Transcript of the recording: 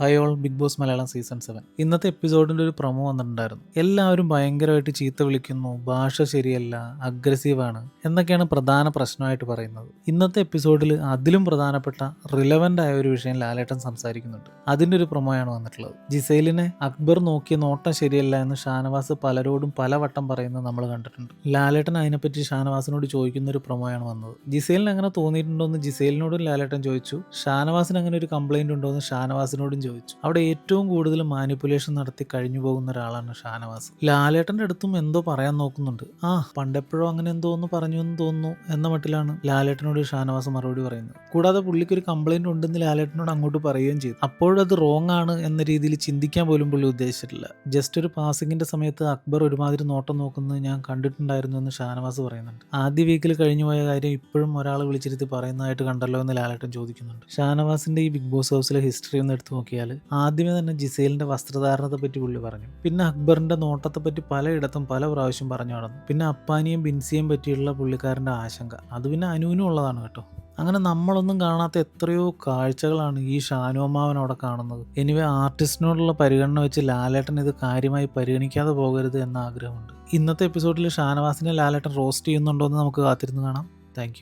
Hi all, Bigg Boss Malayalam season 7 ഇന്നത്തെ എപ്പിസോഡിൻ്റെ ഒരു promo വന്നിട്ടുണ്ടായിരുന്നു. എല്ലാവരും ഭയങ്കരമായിട്ട് ചീത്ത വിളിക്കുന്നു, ഭാഷ ശരിയല്ല, അഗ്രസീവാണ് എന്നൊക്കെയാണ് പ്രധാന പ്രശ്നമായിട്ട് പറയുന്നത്. ഇന്നത്തെ എപ്പിസോഡിൽ അതിലും പ്രധാനപ്പെട്ട റിലവൻ്റ് ആയ ഒരു വിഷയം ലാലേട്ടൻ സംസാരിക്കുന്നുണ്ട്. അതിൻ്റെ ഒരു പ്രൊമോയാണ് വന്നിട്ടുള്ളത്. ജിസൈലിനെ അക്ബർ നോക്കിയ നോട്ടം ശരിയല്ല എന്ന് ഷാനവാസ് പലരോടും പലവട്ടം പറയുന്നത് നമ്മൾ കണ്ടിട്ടുണ്ട്. ലാലേട്ടൻ അതിനെപ്പറ്റി ഷാനവാസിനോട് ചോദിക്കുന്ന ഒരു പ്രൊമോയാണ് വന്നത്. ജിസൈലിന് അങ്ങനെ തോന്നിയിട്ടുണ്ടോ എന്ന് ജിസൈലിനോടും ലാലേട്ടൻ ചോദിച്ചു. ഷാനവാസിന് അങ്ങനെ ഒരു കംപ്ലൈൻറ്റ് ഉണ്ടോ എന്ന് ഷാനവാസിനോടും ചോദിച്ചു. അവിടെ ഏറ്റവും കൂടുതൽ മാനിപ്പുലേഷൻ നടത്തി കഴിഞ്ഞു പോകുന്ന ഒരാളാണ് ഷാനവാസ്. ലാലേട്ടന്റെ അടുത്തും എന്തോ പറയാൻ നോക്കുന്നുണ്ട്. പണ്ടെപ്പോഴോ അങ്ങനെ എന്തോ ഒന്ന് പറഞ്ഞു എന്ന് തോന്നുന്നു എന്ന മട്ടിലാണ് ലാലേട്ടനോട് ഷാനവാസ് മറുപടി പറയുന്നത്. കൂടാതെ പുള്ളിക്ക് ഒരു കംപ്ലൈന്റ് ഉണ്ടെന്ന് ലാലേട്ടനോട് അങ്ങോട്ട് പറയുകയും ചെയ്തു. അപ്പോഴത് റോങ് ആണ് എന്ന രീതിയിൽ ചിന്തിക്കാൻ പോലും പുള്ളി ഉദ്ദേശിച്ചിട്ടില്ല. ജസ്റ്റ് ഒരു പാസിംഗിന്റെ സമയത്ത് അക്ബർ ഒരുമാതിരി നോട്ടം നോക്കുന്നത് ഞാൻ കണ്ടിട്ടുണ്ടായിരുന്നു എന്ന് ഷാനവാസ് പറയുന്നുണ്ട്. ആദ്യ വീക്കിൽ കഴിഞ്ഞു പോയ കാര്യം ഇപ്പോഴും ഒരാൾ വിളിച്ചിരുത്തി പറയുന്നതായിട്ട് കണ്ടല്ലോ എന്ന് ലാലേട്ടൻ ചോദിക്കുന്നുണ്ട്. ഷാനവാസിന്റെ ഈ ബിഗ് ബോസ് ഹൗസിലെ ഹിസ്റ്ററി ഒന്ന് എടുത്തു നോക്കിയാൽ ആദ്യമേ തന്നെ ജിസൈലിന്റെ വസ്ത്രധാരണത്തെ പറ്റി പുള്ളി പറഞ്ഞു. പിന്നെ അക്ബറിന്റെ നോട്ടത്തെ പറ്റി പലയിടത്തും പല പ്രാവശ്യം പറഞ്ഞു നടന്നു. പിന്നെ അപ്പാനിയും ബിൻസിയും പറ്റിയുള്ള പുള്ളിക്കാരന്റെ ആശങ്ക, അത് പിന്നെ അനുവിനും ഉള്ളതാണ് കേട്ടോ. അങ്ങനെ നമ്മളൊന്നും കാണാത്ത എത്രയോ കാഴ്ചകളാണ് ഈ ഷാനുഅമ്മാവൻ അവിടെ കാണുന്നത്. എനിവേ, ആർട്ടിസ്റ്റിനോടുള്ള പരിഗണന വെച്ച് ലാലേട്ടൻ ഇത് കാര്യമായി പരിഗണിക്കാതെ പോകരുത് എന്ന ആഗ്രഹമുണ്ട്. ഇന്നത്തെ എപ്പിസോഡിൽ ഷാനവാസിനെ ലാലേട്ടൻ റോസ്റ്റ് ചെയ്യുന്നുണ്ടോ എന്ന് നമുക്ക് കാത്തിരുന്ന് കാണാം. താങ്ക്